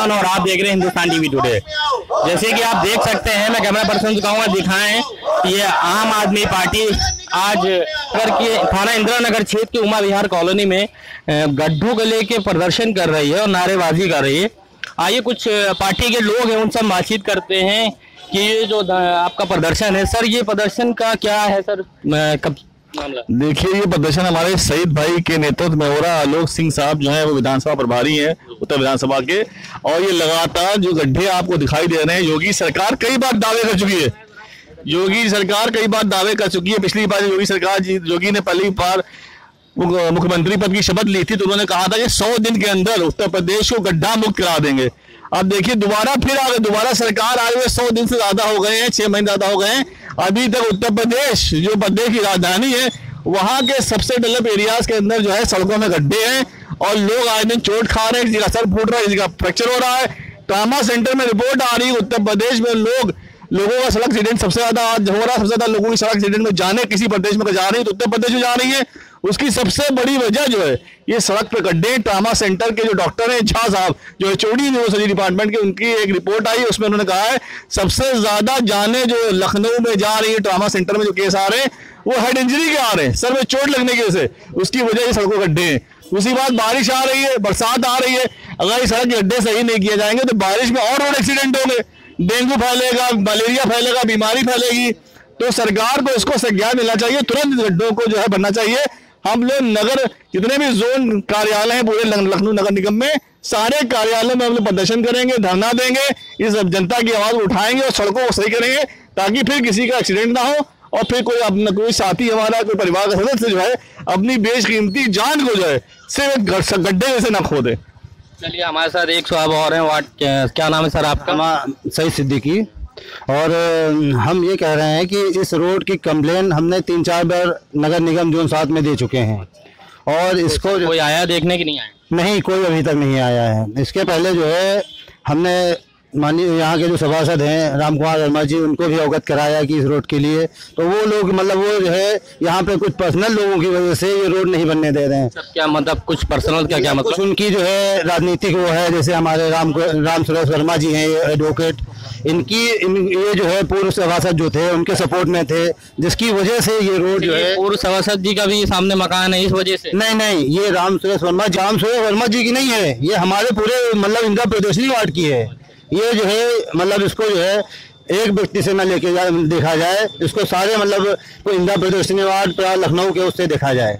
खान और आप देख रहे हैं हिंदुस्तान टीवी टुडे। जैसे कि आप देख सकते हैं, मैं कैमरा पर्सन से कहूँगा दिखाएं कि ये आम आदमी पार्टी आज करके थाना इंदिरा नगर क्षेत्र के उमा विहार कॉलोनी में गड्ढों को लेके प्रदर्शन कर रही है और नारेबाजी कर रही है। आइए कुछ पार्टी के लोग हैं उनसे बातचीत करते हैं कि ये जो आपका प्रदर्शन है सर, ये प्रदर्शन का क्या है सर, कब मामला? देखिए, ये प्रदर्शन हमारे शहीद भाई के नेतृत्व में हो रहा है। आलोक सिंह साहब जो है वो विधानसभा प्रभारी हैं उत्तर विधानसभा के, और ये लगातार जो गड्ढे आपको दिखाई दे रहे हैं, योगी सरकार कई बार दावे कर चुकी है। योगी सरकार कई बार दावे कर चुकी है। पिछली बार योगी ने पहली बार मुख्यमंत्री पद की शपथ ली थी तो उन्होंने कहा था कि 100 दिन के अंदर उत्तर प्रदेश को गड्ढा मुक्त करा देंगे। अब देखिए दोबारा फिर आ गए, दोबारा सरकार आ गई है। 100 दिन से ज्यादा हो गए हैं, 6 महीने ज्यादा हो गए हैं। अभी तक उत्तर प्रदेश जो प्रदेश की राजधानी है वहां के सबसे डेवलप एरियाज के अंदर जो है सड़कों में गड्ढे हैं और लोग आए दिन चोट खा रहे हैं। किसी का सर फूट रहा है, किसी का फ्रैक्चर हो रहा है। ट्रामा सेंटर में रिपोर्ट आ रही है उत्तर प्रदेश में लोगों का सड़क एक्सीडेंट सबसे ज्यादा आज हो रहा है। सबसे ज्यादा लोगों की सड़क एक्सीडेंट में जाने किसी प्रदेश में जा रही है तो उत्तर प्रदेश में जा रही है। उसकी सबसे बड़ी वजह जो है ये सड़क पे गड्ढे। ट्रामा सेंटर के जो डॉक्टर हैं झा साहब जो एचओडी यूनिवर्सिटी डिपार्टमेंट के, उनकी एक रिपोर्ट आई है, उसमें उन्होंने कहा है सबसे ज्यादा जाने जो लखनऊ में जा रही है ट्रामा सेंटर में जो केस आ रहे हैं वो हेड इंजरी के आ रहे हैं, सर में चोट लगने की वजह से। उसकी वजह ये सड़कों गड्ढे हैं। उसी बात बारिश आ रही है, बरसात आ रही है, अगर ये सड़क गड्ढे सही नहीं किए जाएंगे तो बारिश में और रोड एक्सीडेंट होंगे, डेंगू फैलेगा, मलेरिया फैलेगा, बीमारी फैलेगी। तो सरकार को इसको संज्ञान मिलना चाहिए, तुरंत गड्ढों को जो है बनना चाहिए। हम लोग नगर जितने भी जोन कार्यालय हैं पूरे लखनऊ नगर निगम में, सारे कार्यालयों में हम लोग प्रदर्शन करेंगे, धरना देंगे, इस जनता की आवाज उठाएंगे और सड़कों को सही करेंगे ताकि फिर किसी का एक्सीडेंट ना हो और फिर कोई साथी हमारा, कोई परिवार का सदस्य जो है अपनी बेशकीमती जान को जो है सिर्फ गड्ढे जैसे ना खो दे। चलिए हमारे साथ एक साहब और हैं, वार्ड क्या नाम है सर आपका? सही सिद्दीकी। और हम ये कह रहे हैं कि इस रोड की कंप्लेन हमने 3-4 बार नगर निगम जोन 7 में दे चुके हैं और इसको कोई आया देखने की नहीं आया? नहीं, कोई अभी तक नहीं आया है। इसके पहले जो है हमने माननीय यहाँ के जो सभासद हैं राम कुमार वर्मा जी, उनको भी अवगत कराया कि इस रोड के लिए, तो वो लोग मतलब वो जो है यहाँ पे कुछ पर्सनल लोगों की वजह से ये रोड नहीं बनने दे रहे हैं। क्या मतलब कुछ पर्सनल क्या मतलब? कुछ उनकी जो है राजनीतिक वो है, जैसे हमारे राम सुरेश वर्मा जी हैं एडवोकेट, ये जो है पूर्व सभासद जो थे उनके सपोर्ट में थे, जिसकी वजह से ये रोड जो है। पूर्व सभासद जी का भी सामने मकान है, इस वजह से? नहीं, ये राम सुरेश वर्मा जी की नहीं है, ये हमारे पूरे मतलब इंदिरा प्रदर्शनी वार्ड की है। ये जो है मतलब इसको जो है एक व्यक्ति से न लेके देखा जाए, इसको सारे मतलब इंदिरा प्रदर्शनी वार्ड लखनऊ के उससे देखा जाए।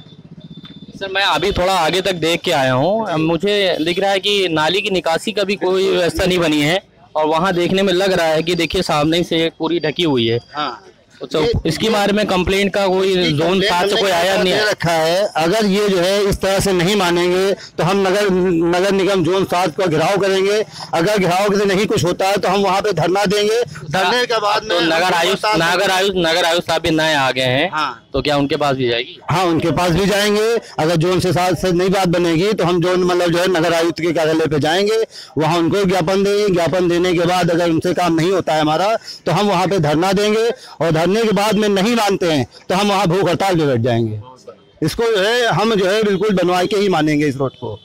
सर मैं अभी थोड़ा आगे तक देख के आया हूँ, मुझे दिख रहा है कि नाली की निकासी का भी कोई व्यवस्था नहीं बनी है और वहाँ देखने में लग रहा है कि देखिए सामने से पूरी ढकी हुई है। हाँ। तो इसके बारे में कंप्लेंट का कोई जोन 7 से कोई आया नहीं है? रखा है, अगर ये जो है इस तरह से नहीं मानेंगे तो हम नगर निगम जोन 7 का घेराव करेंगे। अगर घेराव से नहीं कुछ होता है तो हम वहाँ पे धरना देंगे। धरने के बाद में नगर आयुक्त साहब भी नए आ गए हैं। हाँ। तो क्या उनके पास भी जाएगी? हाँ, उनके पास भी जाएंगे। अगर जोन से 7 से नहीं बात बनेगी तो हम जोन मतलब जो है नगर आयुक्त के कार्यालय पे जाएंगे, वहाँ उनको ज्ञापन देंगे। ज्ञापन देने के बाद अगर उनसे काम नहीं होता है हमारा तो हम वहाँ पे धरना देंगे और धरने के बाद में नहीं मानते हैं तो हम वहाँ भूख हड़ताल पे बैठ जाएंगे। इसको जो है हम जो है बिल्कुल बनवा के ही मानेंगे इस रोड को।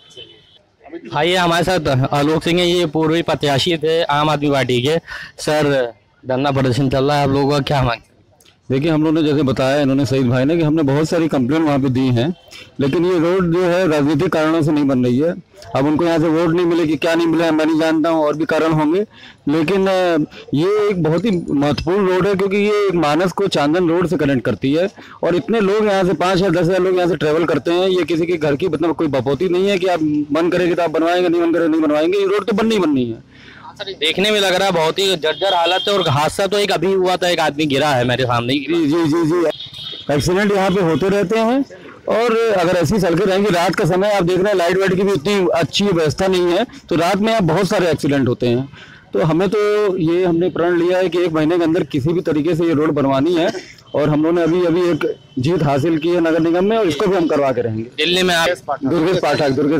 आइए हमारे साथ आलोक सिंह है, ये पूर्वी प्रत्याशी थे आम आदमी पार्टी के। सर धरना प्रदर्शन चल रहा है, आप लोगों का क्या मांग? देखिए, हम लोगों ने जैसे बताया इन्होंने शहीद भाई ने कि हमने बहुत सारी कंप्लेंट वहाँ पे दी हैं, लेकिन ये रोड जो है राजनीतिक कारणों से नहीं बन रही है। अब उनको यहाँ से वोट नहीं मिले कि क्या नहीं मिला मैं नहीं जानता हूँ, और भी कारण होंगे, लेकिन ये एक बहुत ही महत्वपूर्ण रोड है क्योंकि ये एक मानस को चांदन रोड से कनेक्ट करती है और इतने लोग यहाँ से 5 या 10 हज़ार लोग यहाँ से ट्रेवल करते हैं। ये किसी के घर की मतलब कोई बपौती नहीं है कि आप मन करेंगे तो आप बनवाएंगे, नहीं मन करेंगे नहीं बनवाएंगे। ये रोड तो बननी है। देखने में लग रहा है बहुत ही जर्जर हालत है और हादसा तो एक अभी हुआ था, एक आदमी गिरा है मेरे सामने। जी, एक्सीडेंट यहाँ पे होते रहते हैं और अगर ऐसी सड़कें रहेंगी, रात का समय आप देख रहे हैं लाइट वाइट की भी उतनी अच्छी व्यवस्था नहीं है तो रात में यहाँ बहुत सारे एक्सीडेंट होते हैं। तो हमें तो ये हमने प्रण लिया है कि 1 महीने के अंदर किसी भी तरीके से ये रोड बनवानी है और हम लोगों ने अभी एक जीत हासिल की है नगर निगम में और इसको भी हम करवा के रहेंगे। दिल्ली में आप दुर्गेश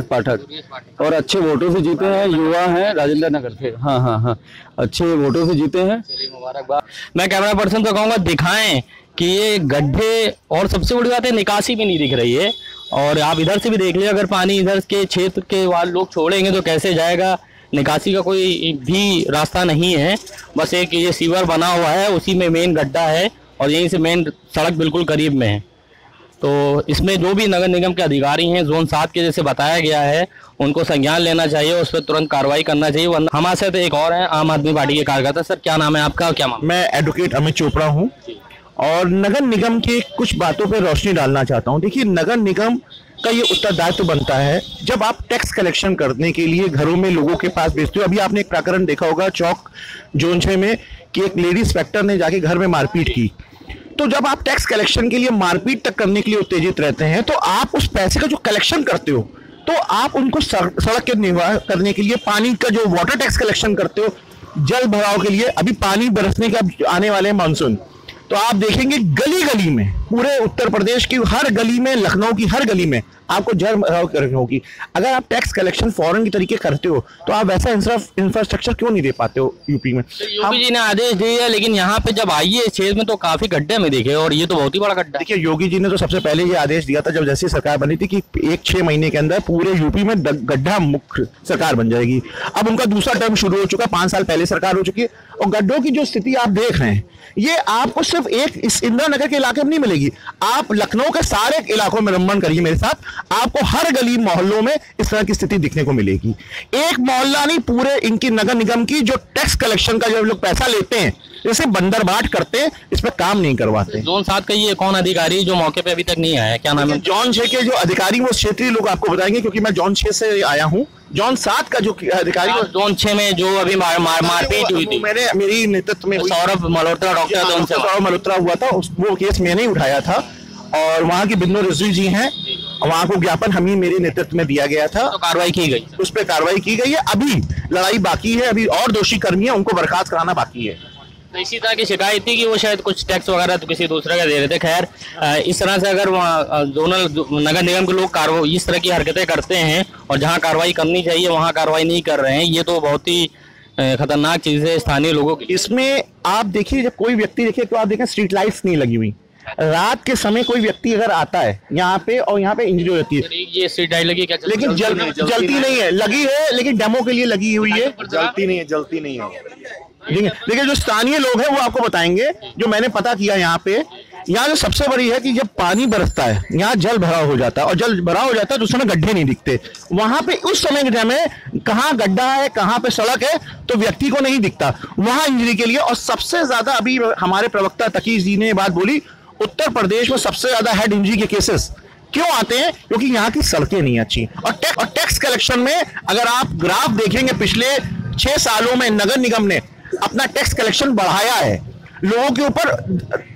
पाठक और अच्छे वोटों से जीते हैं, युवा हैं राजेंद्र नगर से। हाँ, अच्छे वोटों से जीते हैं। मुबारकबाद। मैं कैमरा पर्सन तो कहूँगा दिखाएं कि ये गड्ढे और सबसे बड़ी बात है निकासी भी नहीं दिख रही है और आप इधर से भी देख लीजिए, अगर पानी इधर के क्षेत्र के लोग छोड़ेंगे तो कैसे जाएगा। निकासी का कोई भी रास्ता नहीं है। बस एक ये सीवर बना हुआ है, उसी में मेन गड्ढा है और यहीं से मेन सड़क बिल्कुल करीब में है। तो इसमें जो भी नगर निगम के अधिकारी हैं जोन 7 के जैसे बताया गया है, उनको संज्ञान लेना चाहिए, उस पर तुरंत कार्रवाई करना चाहिए, वरना हमारे साथ एक और है आम आदमी पार्टी के कार्यकर्ता। सर क्या नाम है आपका, क्या मामला? मैं एडवोकेट अमित चोपड़ा हूं और नगर निगम की कुछ बातों पर रोशनी डालना चाहता हूं। देखिए, नगर निगम का ये उत्तरदायित्व बनता है जब आप टैक्स कलेक्शन करने के लिए घरों में लोगों के पास भेजते हो। अभी आपने एक प्रकरण देखा होगा चौक जोन 6 में कि एक लेडी इंस्पेक्टर ने जाके घर में मारपीट की। तो जब आप टैक्स कलेक्शन के लिए मारपीट तक करने के लिए उत्तेजित रहते हैं तो आप उस पैसे का जो कलेक्शन करते हो तो आप उनको सड़क के निर्वाह करने के लिए, पानी का जो वाटर टैक्स कलेक्शन करते हो जल भराव के लिए, अभी पानी बरसने के अब आने वाले हैं मानसून, तो आप देखेंगे गली गली में, पूरे उत्तर प्रदेश की हर गली में, लखनऊ की हर गली में आपको जल भराव करनी होगी। अगर आप टैक्स कलेक्शन फॉरेन की तरीके करते हो तो आप वैसा इंफ्रास्ट्रक्चर क्यों नहीं दे पाते हो यूपी में? योगी जी ने आदेश दिए, लेकिन यहाँ पे जब आइए इस क्षेत्र में तो काफी गड्ढे में देखे और ये तो बहुत ही बड़ा गड्ढा। देखिए, योगी जी ने तो सबसे पहले ये आदेश दिया था जब जैसी सरकार बनी थी कि 6 महीने के अंदर पूरे यूपी में गड्ढा मुक्त सरकार बन जाएगी। अब उनका दूसरा टर्म शुरू हो चुका, 5 साल पहले सरकार हो चुकी है और गड्ढों की जो स्थिति आप देख रहे हैं ये आपको सिर्फ एक इस इंदिरा नगर के इलाके में नहीं मिलेगी। आप लखनऊ के सारे इलाकों में भ्रमण करिए मेरे साथ, आपको हर गली मोहल्लों में इस तरह की स्थिति दिखने को मिलेगी। एक मोहल्ला नहीं, पूरे इनकी नगर निगम की जो टैक्स कलेक्शन का जो लोग पैसा लेते हैं, जैसे बंदरबाट करते हैं, इस पर काम नहीं करवाते। जोन 7 का ये कौन अधिकारी जो मौके पे अभी तक नहीं आया, क्या नाम है? जोन 6 के जो अधिकारी वो क्षेत्रीय लोग आपको बताएंगे क्योंकि मैं जोन 6 से आया हूँ। जोन 7 का जो अधिकारी, जोन 6 में जो अभी मारपीट हुई थी, मेरी नेतृत्व में सौरभ मल्होत्रा डॉक्टर थे, उनसे सौरभ मल्होत्रा हुआ था, वो केस मैंने ही उठाया था और वहाँ की बिंदु रिजवी जी हैं, वहाँ को ज्ञापन हम ही मेरे नेतृत्व में दिया गया था। तो कार्रवाई की गई, उस पर कार्रवाई की गई है। अभी लड़ाई बाकी है, अभी और दोषी कर्मी है उनको बर्खास्त कराना बाकी है। तो इसी तरह की शिकायत थी कि वो शायद कुछ टैक्स वगैरह तो किसी दूसरे का दे रहे थे। खैर, इस तरह से अगर जोनल नगर निगम के लोग कार्रवाई इस तरह की हरकतें करते हैं और जहां कार्रवाई करनी चाहिए वहां कार्रवाई नहीं कर रहे हैं, ये तो बहुत ही खतरनाक चीज है स्थानीय लोगों की। इसमें आप देखिए, जब कोई व्यक्ति देखे तो आप देखें स्ट्रीट लाइट्स नहीं लगी हुई। रात के समय कोई व्यक्ति अगर आता है यहाँ पे और यहाँ पे इंजरी होती है, ये स्ट्रीट लाइट लगी क्या? लेकिन जलती नहीं है, लगी है लेकिन डेमो के लिए लगी हुई है, जलती नहीं है। देखिए, जो स्थानीय लोग हैं वो आपको बताएंगे, जो मैंने पता किया यहाँ पे, यहाँ जो सबसे बड़ी है कि जब पानी बरसता है यहाँ जल भराव हो जाता है और जल भराव हो जाता है तो उस समय गड्ढे नहीं दिखते। वहां पे उस समय में कहाँ गड्ढा है, कहाँ पे सड़क है तो व्यक्ति को नहीं दिखता, वहां इंजरी के लिए। और सबसे ज्यादा अभी हमारे प्रवक्ता तकीश जी ने ये बात बोली, उत्तर प्रदेश में सबसे ज्यादा हेड इंजरी के केसेस क्यों आते हैं? क्योंकि यहाँ की सड़कें नहीं अच्छी। और टैक्स कलेक्शन में अगर आप ग्राफ देखेंगे, पिछले 6 सालों में नगर निगम ने अपना टैक्स कलेक्शन बढ़ाया है। लोगों के ऊपर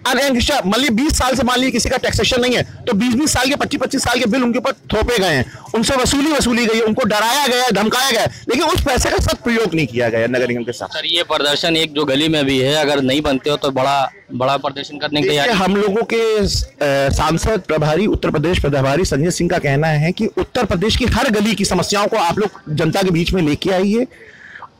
मान लीजिए 20 साल से मान लीजिए किसी का टैक्सेशन नहीं है तो 20-20 साल के 25-25 साल के बिल उनके ऊपर थोपे गए हैं, उनसे वसूली गई है, उनको डराया गया, धमकाया गया, लेकिन उस पैसे का सदप्रयोग नहीं किया गया नगर निगम के साथ। सर, ये प्रदर्शन एक जो गली में भी है, अगर नहीं बनते हो तो बड़ा प्रदर्शन करने के लिए हम लोगों के सांसद प्रभारी, उत्तर प्रदेश प्रभारी संजय सिंह का कहना है कि उत्तर प्रदेश की हर गली की समस्याओं को आप लोग जनता के बीच में लेके आइए।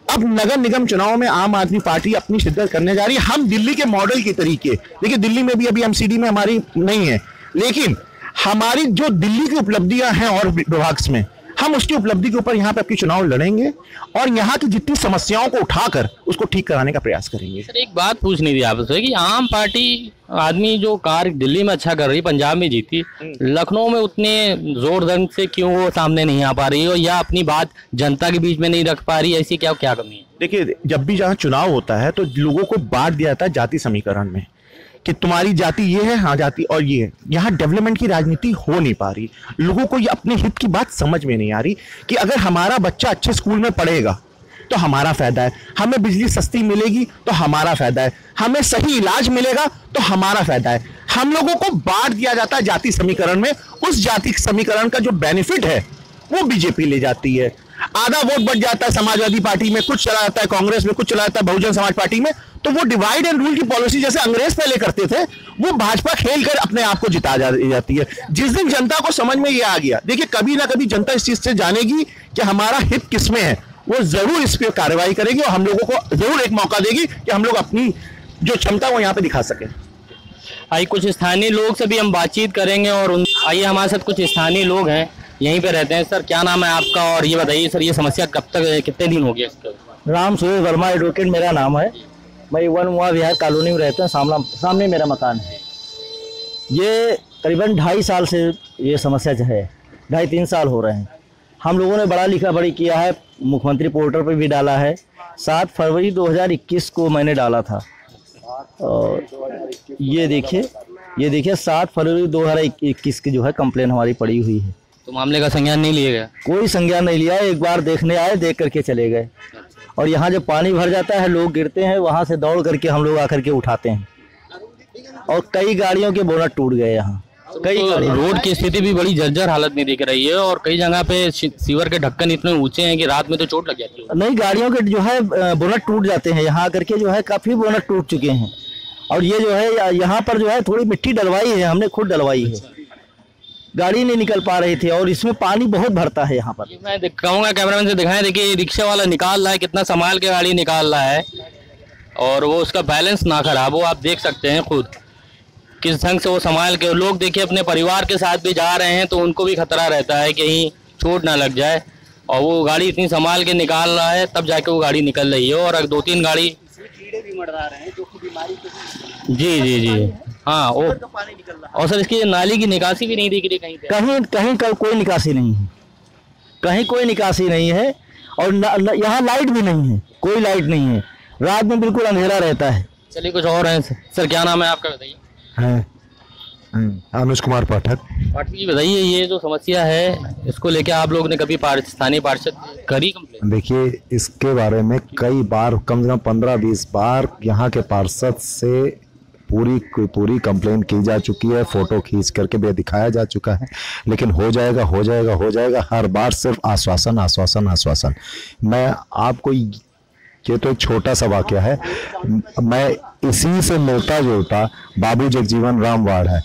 अब नगर निगम चुनाव में आम आदमी पार्टी अपनी शिद्दत करने जा रही है। हम दिल्ली के मॉडल के तरीके, देखिए दिल्ली में भी अभी एमसीडी में हमारी नहीं है, लेकिन हमारी जो दिल्ली की उपलब्धियां हैं और विभाग में, हम उसकी उपलब्धि के ऊपर यहाँ पे अपनी चुनाव लड़ेंगे और यहाँ की जितनी समस्याओं को उठाकर उसको ठीक कराने का प्रयास करेंगे। सर, एक बात पूछनी थी आपसे कि आम पार्टी आदमी जो कार्य दिल्ली में अच्छा कर रही, पंजाब में जीती, लखनऊ में उतने जोर ढंग से क्यों वो सामने नहीं आ पा रही हो या अपनी बात जनता के बीच में नहीं रख पा रही, ऐसी क्या कमी है? देखिए, जब भी जहाँ चुनाव होता है तो लोगों को बांट दिया जाता है जाति समीकरण में कि तुम्हारी जाति ये है, हाँ जाति और ये है। यहाँ डेवलपमेंट की राजनीति हो नहीं पा रही, लोगों को ये अपने हित की बात समझ में नहीं आ रही कि अगर हमारा बच्चा अच्छे स्कूल में पढ़ेगा तो हमारा फायदा है, हमें बिजली सस्ती मिलेगी तो हमारा फायदा है, हमें सही इलाज मिलेगा तो हमारा फायदा है। हम लोगों को बांट दिया जाता है जाति समीकरण में, उस जाति समीकरण का जो बेनिफिट है वो बीजेपी ले जाती है। आधा वोट बढ़ जाता है समाजवादी पार्टी में, कुछ चला जाता है कांग्रेस में, कुछ चला जाता है बहुजन समाज पार्टी में, तो वो डिवाइड एंड रूल की पॉलिसी जैसे अंग्रेज पहले करते थे वो भाजपा खेल कर अपने आप को जिता जाती है। जिस दिन जनता को समझ में ये आ गया, देखिए कभी ना कभी जनता इस चीज से जानेगी कि हमारा हित किसमें है, वो जरूर इस पर कार्रवाई करेगी और हम लोगों को जरूर एक मौका देगी कि हम लोग अपनी जो क्षमता वो यहाँ पे दिखा सके। आइए कुछ स्थानीय लोग से भी हम बातचीत करेंगे और आइए हमारे साथ कुछ स्थानीय लोग हैं यहीं पे रहते हैं। सर क्या नाम है आपका, और ये बताइए सर ये समस्या कब तक, कितने दिन हो गए इसका? राम सूर्य वर्मा एडवोकेट मेरा नाम है। मैं वन उमा विहार कॉलोनी में रहता हूँ, सामने मेरा मकान है। ये करीबन 2.5 साल से ये समस्या जो है, 2.5-3 साल हो रहे हैं। हम लोगों ने बड़ा लिखा बड़ी किया है, मुख्यमंत्री पोर्टल पर भी डाला है। 7 फरवरी 2021 को मैंने डाला था, और ये देखिए 7 फरवरी 2021 की जो है कंप्लेन हमारी पड़ी हुई है। तो मामले का संज्ञान नहीं लिया गया? कोई संज्ञान नहीं लिया। एक बार देखने आए, देख करके चले गए। और यहाँ जब पानी भर जाता है, लोग गिरते हैं, वहाँ से दौड़ करके हम लोग आकर के उठाते हैं। और कई गाड़ियों के बोनट टूट गए यहाँ, कई तो रोड की स्थिति भी बड़ी जर्जर हालत में दिख रही है, और कई जगह पे सीवर के ढक्कन इतने ऊंचे हैं कि रात में तो चोट लग जाती है। नहीं, गाड़ियों के जो है बोनट टूट जाते हैं। यहाँ आकर के जो है काफी बोनट टूट चुके हैं। और ये जो है यहाँ पर जो है थोड़ी मिट्टी डलवाई है, हमने खुद डलवाई है। गाड़ी नहीं निकल पा रही थी, और इसमें पानी बहुत भरता है यहाँ पर। मैं कहूँगा कैमरामैन से दिखाएं, देखिए रिक्शा वाला निकाल रहा है, कितना संभाल के गाड़ी निकाल रहा है, और वो उसका बैलेंस ना खराब हो। आप देख सकते हैं खुद किस ढंग से वो संभाल के। लोग देखिए अपने परिवार के साथ भी जा रहे हैं, तो उनको भी खतरा रहता है कहीं चोट ना लग जाए, और वो गाड़ी इतनी संभाल के निकाल रहा है, तब जाके वो गाड़ी निकल रही है। और अगर 2-3 गाड़ी कीड़े भी मर रहे हैं, जो कि बीमारी जी हाँ। और सर इसकी नाली की निकासी भी नहीं दिख रही कहीं पे? कोई निकासी नहीं है, कहीं कोई निकासी नहीं है। और यहाँ लाइट भी नहीं है, कोई लाइट नहीं है। रात में बिल्कुल अंधेरा रहता है। चलिए कुछ और है सर, क्या नाम है आपका बताइए? अनुज कुमार पाठक। पाठक जी बताइए, ये जो समस्या है इसको लेके आप लोग ने कभी स्थानीय पार्षद करी कंप्लेंट? देखिए, इसके बारे में कई बार, कम से कम 15-20 बार यहाँ के पार्षद से पूरी कंप्लेंट की जा चुकी है। फोटो खींच करके भी दिखाया जा चुका है, लेकिन हो जाएगा हर बार सिर्फ आश्वासन। मैं आपको, ये तो एक छोटा सा वाकया है। मैं इसी से मिलता जुलता बाबू जगजीवन राम वार्ड है।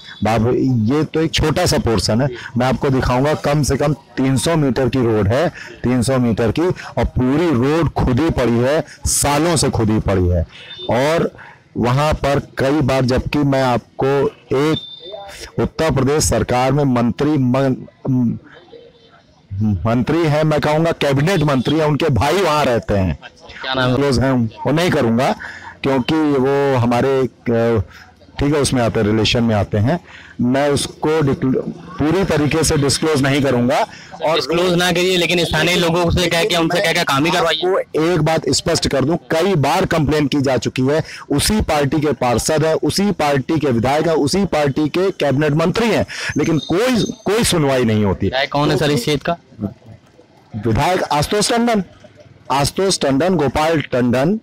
ये तो एक छोटा सा पोर्शन है। मैं आपको दिखाऊंगा, कम से कम 300 मीटर की रोड है, 300 मीटर की, और पूरी रोड खुदी पड़ी है, सालों से खुदी पड़ी है। और वहां पर कई बार, जबकि मैं आपको एक उत्तर प्रदेश सरकार में मंत्री है, मैं कहूँगा कैबिनेट मंत्री है, उनके भाई वहाँ रहते हैं, क्या नाम क्लोज हैं। वो नहीं करूँगा क्योंकि वो हमारे ठीक है उसमें आते हैं, रिलेशन में आते हैं। मैं उसको पूरी तरीके से डिस्क्लोज नहीं करूंगा। और डिस्क्लोज ना करिए, लेकिन स्थानीय लोगों से कह के उनसे कह के काम ही करवाइए। वो एक बात स्पष्ट कर दूं, कई बार कंप्लेंट की जा चुकी है। उसी पार्टी के पार्षद है, उसी पार्टी के विधायक है, उसी पार्टी के कैबिनेट मंत्री हैं, लेकिन कोई सुनवाई नहीं होती। कौन है सर इस क्षेत्र का विधायक? आशुतोष टंडन, गोपाल टंडन,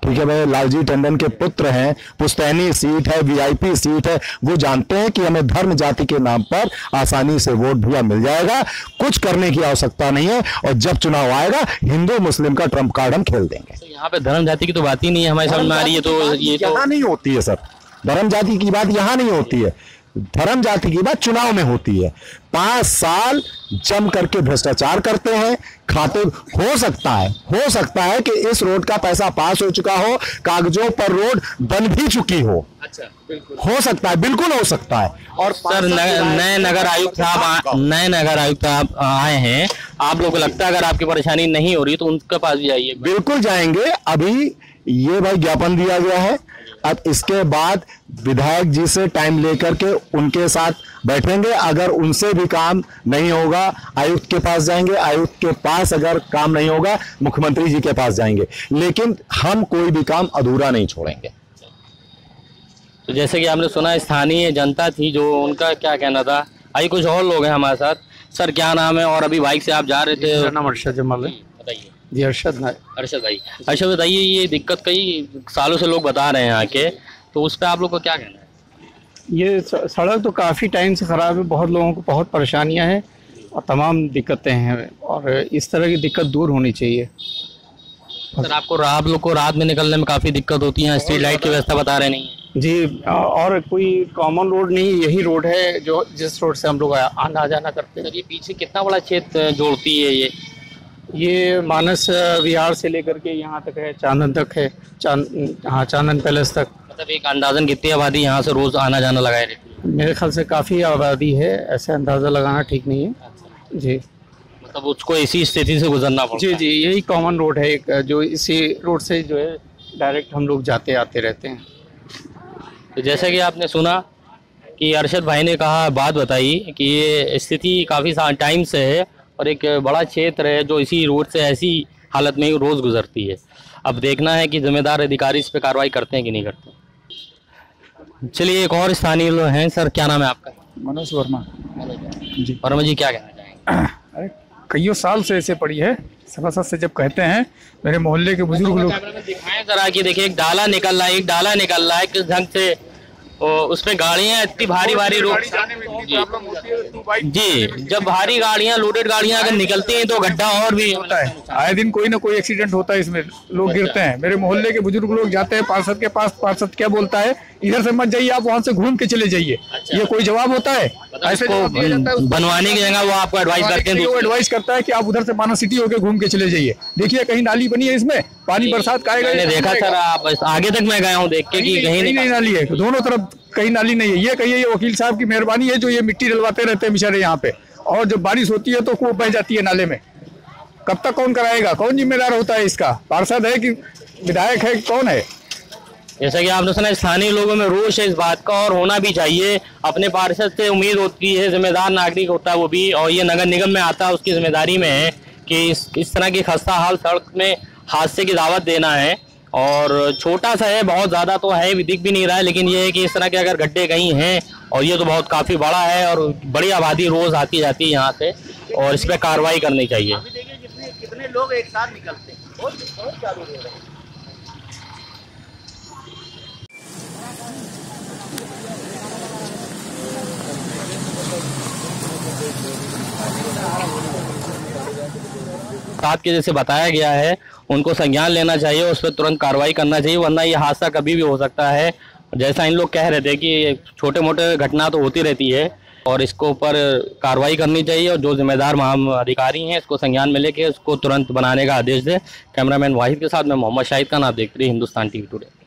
ठीक है भाई, लालजी टंडन के पुत्र हैं। पुश्तैनी सीट है, वीआईपी सीट है। वो जानते हैं कि हमें धर्म जाति के नाम पर आसानी से वोट भी मिल जाएगा, कुछ करने की आवश्यकता नहीं है। और जब चुनाव आएगा, हिंदू मुस्लिम का ट्रम्प कार्ड हम खेल देंगे। तो यहाँ पे धर्म जाति की तो बात ही नहीं है, हमारी समझ में आ रही है। तो ये यहाँ नहीं होती है सर, धर्म जाति की बात यहाँ नहीं होती है। धर्म जाति की बात चुनाव में होती है। 5 साल जम करके भ्रष्टाचार करते हैं, खाते। हो सकता है कि इस रोड का पैसा पास हो चुका हो, कागजों पर रोड बन भी चुकी हो। अच्छा, बिल्कुल हो सकता है, बिल्कुल हो सकता है। और सर नए नगर आयुक्त साहब आए हैं, आप लोगों को लगता है अगर आपकी परेशानी नहीं हो रही तो उनके पास भी जाइए? बिल्कुल जाएंगे। अभी ये भाई ज्ञापन दिया गया है, अब इसके बाद विधायक जी से टाइम लेकर के उनके साथ बैठेंगे। अगर उनसे भी काम नहीं होगा, आयुक्त के पास जाएंगे। आयुक्त के पास अगर काम नहीं होगा, मुख्यमंत्री जी के पास जाएंगे। लेकिन हम कोई भी काम अधूरा नहीं छोड़ेंगे। तो जैसे कि आपने सुना, स्थानीय जनता थी जो, उनका क्या कहना था। आइए कुछ और लोग हैं हमारे साथ। सर क्या नाम है, और अभी बाइक से आप जा रहे थे? मेरा नाम अरशद जमाल है। बताइए जी। अरशद भाई। अच्छा बताइए, ये दिक्कत कई सालों से लोग बता रहे हैं यहाँ के, तो उस पर आप लोग को क्या कहना है? ये सड़क तो काफ़ी टाइम से ख़राब है, बहुत लोगों को बहुत परेशानियां हैं और तमाम दिक्कतें हैं, और इस तरह की दिक्कत दूर होनी चाहिए। सर आप लोग को रात में निकलने में काफ़ी दिक्कत होती है, स्ट्रीट लाइट की व्यवस्था बता रहे नहीं है? जी, और कोई कॉमन रोड नहीं, यही रोड है जो जिस रोड से हम लोग आना जाना करते हैं। सर ये पीछे कितना बड़ा क्षेत्र जोड़ती है ये मानस विहार से लेकर के यहाँ तक है, चांदन तक है, चांदन पैलेस तक। मतलब एक अंदाजन कितनी आबादी यहाँ से रोज आना जाना लगाए रहती है? मेरे ख्याल से काफ़ी आबादी है, ऐसे अंदाज़ा लगाना ठीक नहीं है। जी मतलब उसको इसी स्थिति से गुजरना पड़ता जी है। जी, यही कॉमन रोड है एक, जो इसी रोड से जो है डायरेक्ट हम लोग जाते आते रहते हैं। तो जैसे कि आपने सुना कि अरशद भाई ने कहा, बात बताई कि ये स्थिति काफ़ी टाइम से है और एक बड़ा क्षेत्र है जो इसी रोड से ऐसी हालत में ही रोज़ गुजरती है। अब देखना है कि जिम्मेदार अधिकारी इस पर कार्रवाई करते हैं कि नहीं करते। चलिए, एक और स्थानीय लोग हैं। सर, क्या नाम है आपका? मनोज वर्मा। जी। वर्मा जी, क्या कहना चाहेंगे? अरे कईयों साल से ऐसे पड़ी है, सभासद से जब कहते हैं, मेरे मोहल्ले के बुजुर्ग लोग। कैमरे में दिखाएं जरा कि देखिए, एक डाला निकल रहा है, एक डाला निकल रहा है, किस ढंग से उसमें गाड़ियां इतनी भारी भारी रोड जी, जब भारी गाड़ियां, लोडेड गाड़ियां अगर निकलती हैं तो गड्ढा और भी होता है। आए दिन कोई ना कोई एक्सीडेंट होता है, इसमें लोग गिरते हैं। मेरे मोहल्ले के बुजुर्ग लोग जाते हैं पार्षद के पास, पार्षद क्या बोलता है, इधर से मत जाइए, आप वहाँ से घूम के चले जाइए। ये कोई जवाब होता है? ऐसे बनवाने की जगह वो आपको एडवाइस करते हैं, वो एडवाइस करता है कि आप उधर से माना सिटी होके घूम के चले जाइए। देखिए कहीं नाली बनी है, इसमें पानी बरसात का मैंने देखा सर, आप आगे तक मैं गया हूँ देख के कि कहीं नहीं नाली है, दोनों तरफ कहीं नाली नहीं है। ये कहिए ये वकील साहब की मेहरबानी है जो ये मिट्टी डलवाते रहते हैं बेचारे यहाँ पे, और जब बारिश होती है तो खूब बह जाती है नाले में। कब तक कौन कराएगा? कौन जिम्मेदार होता है इसका? पार्षद है कि विधायक है, कौन है? जैसा कि आपने सुना, स्थानीय लोगों में रोष है इस बात का, और होना भी चाहिए। अपने पार्षद से उम्मीद होती है, जिम्मेदार नागरिक होता है वो भी, और ये नगर निगम में आता है, उसकी जिम्मेदारी में है कि इस तरह की खस्ता हाल सड़क में हादसे की दावत देना है। और छोटा सा है, बहुत ज़्यादा तो है भी, दिख भी नहीं रहा है, लेकिन ये है कि इस तरह के अगर गड्ढे कहीं हैं, और ये तो बहुत काफ़ी बड़ा है और बड़ी आबादी रोज़ आती जाती है यहाँ से, और इस पर कार्रवाई करनी चाहिए। कितने लोग एक साथ निकलते हैं, बहुत चालू हो रहा है। साथ के जैसे बताया गया है, उनको संज्ञान लेना चाहिए, उस पर तुरंत कार्रवाई करना चाहिए, वरना ये हादसा कभी भी हो सकता है। जैसा इन लोग कह रहे थे कि छोटे मोटे घटना तो होती रहती है, और इसको ऊपर कार्रवाई करनी चाहिए, और जो जिम्मेदार अधिकारी हैं इसको संज्ञान में लेके उसको तुरंत बनाने का आदेश दे। कैमरामैन वाहिद के साथ मैं मोहम्मद शाहिद का नाम, देख रही हिंदुस्तान टीवी टुडे।